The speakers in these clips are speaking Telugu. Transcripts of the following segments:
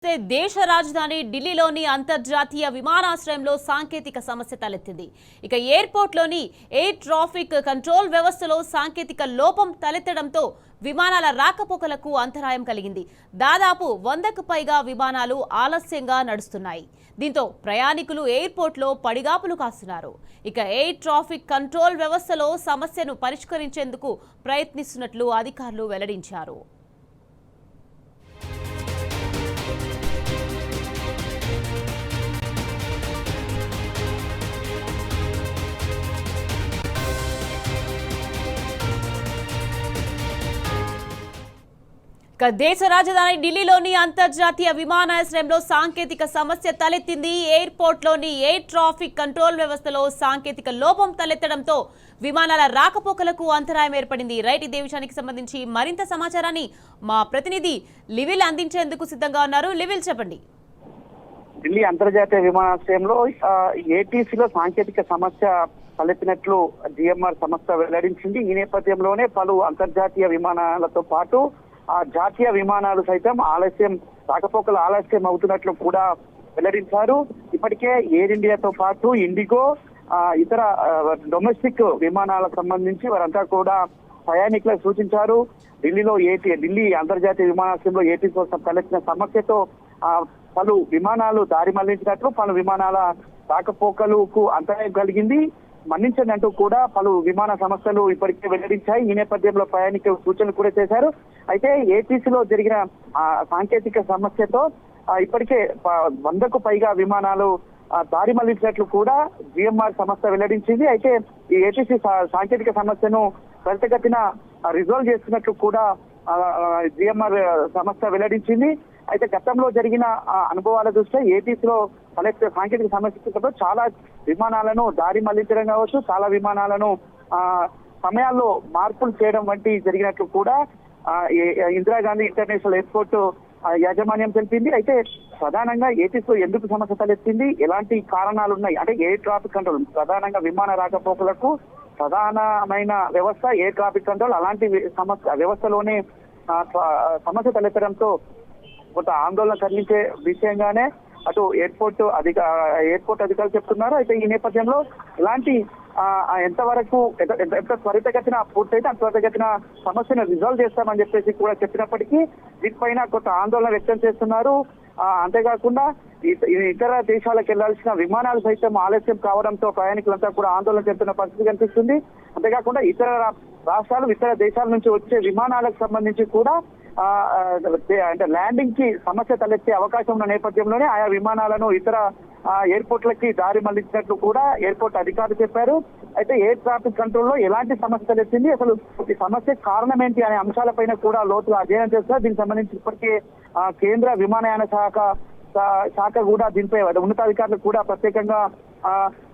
దేశ రాజధాని ఢిల్లీలోని అంతర్జాతీయ విమానాశ్రయంలో సాంకేతిక సమస్య తలెత్తింది. ఇక ఎయిర్పోర్ట్లోని ఎయిర్ ట్రాఫిక్ కంట్రోల్ వ్యవస్థలో సాంకేతిక లోపం తలెత్తడంతో విమానాల రాకపోకలకు అంతరాయం కలిగింది. దాదాపు 100కు పైగా విమానాలు ఆలస్యంగా నడుస్తున్నాయి. దీంతో ప్రయాణికులు ఎయిర్పోర్ట్లో పడిగాపులు కాస్తున్నారు. ఇక ఎయిర్ ట్రాఫిక్ కంట్రోల్ వ్యవస్థలో సమస్యను పరిష్కరించేందుకు ప్రయత్నిస్తున్నట్లు అధికారులు వెల్లడించారు. దేశ రాజధాని ఢిల్లీలోని అంతర్జాతీయ విమానాశ్రయంలో సాంకేతిక సమస్య తలెత్తింది. ఎయిర్పోర్ట్లోని ఎయిర్ ట్రాఫిక్ కంట్రోల్ వ్యవస్థలో సాంకేతిక లోపం తలెత్తడంతో విమానాల రాకపోకలకు అంతరాయం ఏర్పడింది. రైట్, ఇదే విషయానికి సంబంధించి మరింత సమాచారాన్ని మా ప్రతినిధి లివిల్ అందించేందుకు సిద్ధంగా ఉన్నారు. లివిల్, చెప్పండి. ఢిల్లీ అంతర్జాతీయ విమానాశ్రయంలో ఏటీసీలో సాంకేతిక సమస్య తలెత్తినట్లు జిఎంఆర్ సంస్థ వెల్లడించింది. ఈ నేపథ్యంలోనే పలు అంతర్జాతీయ విమానాలతో పాటు జాతీయ విమానాలు సైతం రాకపోకలు ఆలస్యం అవుతున్నట్లు కూడా వెల్లడించారు. ఇప్పటికే ఎయిర్ ఇండియాతో పాటు ఇండిగో ఇతర డొమెస్టిక్ విమానాలకు సంబంధించి వారంతా కూడా ప్రయాణికులకు సూచించారు. ఢిల్లీ అంతర్జాతీయ విమానాశ్రయంలో ఏటీ కోసం తలెత్తిన సమస్యతో పలు విమానాలు దారి మళ్లించినట్లు, పలు విమానాల రాకపోకలకు అంతరాయం కలిగింది. మన్నించండి కూడా పలు విమాన సంస్థలు ఇప్పటికే వెల్లడించాయి. ఈ నేపథ్యంలో ప్రయాణికులు సూచనలు కూడా చేశారు. అయితే ఏటీసీలో జరిగిన సాంకేతిక సమస్యతో ఇప్పటికే 100కు పైగా విమానాలు దారి మళ్లించినట్లు కూడా జిఎంఆర్ సంస్థ వెల్లడించింది. అయితే ఈ ఏటీసీ సాంకేతిక సమస్యను త్వరితగతిన రిజాల్వ్ చేస్తున్నట్లు కూడా జిఎంఆర్ సంస్థ వెల్లడించింది. అయితే గతంలో జరిగిన అనుభవాల దృష్ట్యా ఏటీసీలో తలెత్తే సాంకేతిక సమస్యతో చాలా విమానాలను దారి మళ్లించడం కావచ్చు, చాలా విమానాలను సమయాల్లో మార్పులు చేయడం వంటి జరిగినట్లు కూడా ఇందిరాగాంధీ ఇంటర్నేషనల్ ఎయిర్పోర్ట్ యాజమాన్యం తెలిపింది. అయితే ప్రధానంగా ఏటీసీలో ఎందుకు సమస్య తలెత్తింది, ఎలాంటి కారణాలు ఉన్నాయి అంటే ఎయిర్ ట్రాఫిక్ కంట్రోల్, ప్రధానంగా విమాన రాకపోకలకు ప్రధానమైన వ్యవస్థ ఎయిర్ ట్రాఫిక్ కంట్రోల్. అలాంటి వ్యవస్థలోనే సమస్య తలెత్తడంతో కొంత ఆందోళన కలిగించే విషయంగానే అటు ఎయిర్పోర్ట్ అధికారులు చెప్తున్నారు. అయితే ఈ నేపథ్యంలో ఇలాంటి ఎంత త్వరితగతిన పూర్తయితే అంత త్వరితగతిన సమస్యను రిజాల్వ్ చేస్తామని చెప్పేసి కూడా చెప్పినప్పటికీ దీనిపైన కొంత ఆందోళన వ్యక్తం చేస్తున్నారు. అంతేకాకుండా ఇతర దేశాలకు వెళ్లాల్సిన విమానాలు సైతం ఆలస్యం కావడంతో ప్రయాణికులంతా కూడా ఆందోళన చెందుతున్న పరిస్థితి కనిపిస్తుంది. అంతేకాకుండా ఇతర రాష్ట్రాలు, ఇతర దేశాల నుంచి వచ్చే విమానాలకు సంబంధించి కూడా అంటే ల్యాండింగ్ కి సమస్య తలెత్తే అవకాశం ఉన్న నేపథ్యంలోనే ఆయా విమానాలను ఇతర ఎయిర్పోర్ట్లకి దారి మళ్లించినట్లు కూడా ఎయిర్పోర్ట్ అధికారులు చెప్పారు. అయితే ఎయిర్ ట్రాఫిక్ కంట్రోల్లో ఎలాంటి సమస్య తలెత్తింది, అసలు ఈ సమస్య కారణం ఏంటి అనే అంశాలపైన కూడా లోతుగా అధ్యయనం చేస్తారు. దీనికి సంబంధించి ఇప్పటికే కేంద్ర విమానయాన శాఖ కూడా దీనిపై ఉన్నతాధికారులు కూడా ప్రత్యేకంగా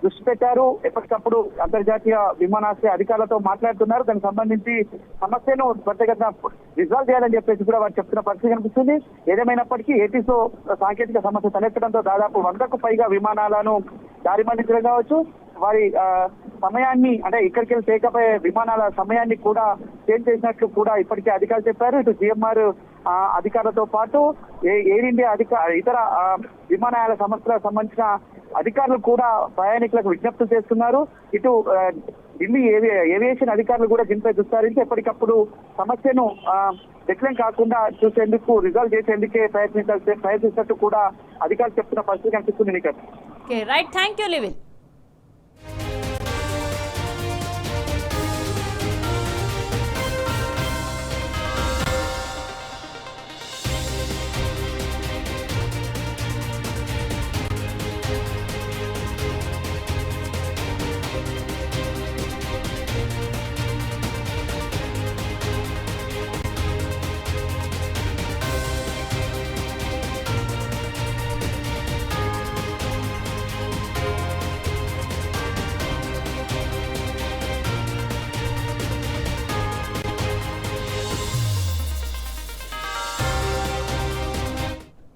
దృష్టి పెట్టారు. ఎప్పటికప్పుడు అంతర్జాతీయ విమానాశ్రయ అధికారులతో మాట్లాడుతున్నారు. దానికి సంబంధించి సమస్యను త్వరితగతిన రిజాల్వ్ చేయాలని చెప్పేసి కూడా వారు చెప్తున్న పరిస్థితి కనిపిస్తుంది. ఏదేమైనప్పటికీ ఏటీసీలో సాంకేతిక సమస్య తలెత్తడంతో దాదాపు 100కు పైగా విమానాలను దారి మళ్లించడం కావచ్చు, వారి సమయాన్ని అంటే ఇక్కడికి వెళ్ళి టేకప్ అయ్యే విమానాల సమయాన్ని కూడా చేంజ్ చేసినట్లు కూడా ఇప్పటికే అధికారులు చెప్పారు. ఇటు జిఎంఆర్ అధికారులతో పాటు ఎయిర్ ఇండియా ఇతర విమానయాన సంస్థలకు సంబంధించిన అధికారులు కూడా ప్రయాణికులకు విజ్ఞప్తులు చేస్తున్నారు. ఇటు ఢిల్లీ ఏవియేషన్ అధికారులు కూడా దీనిపై దృష్టి ఎప్పటికప్పుడు సమస్యను డిక్లైన్ కాకుండా చూసేందుకు, రిజాల్వ్ చేసేందుకే ప్రయత్నిస్తున్నట్టు కూడా అధికారులు చెప్తున్న పరిస్థితి కనిపిస్తుంది. Right, thank you లివిల్.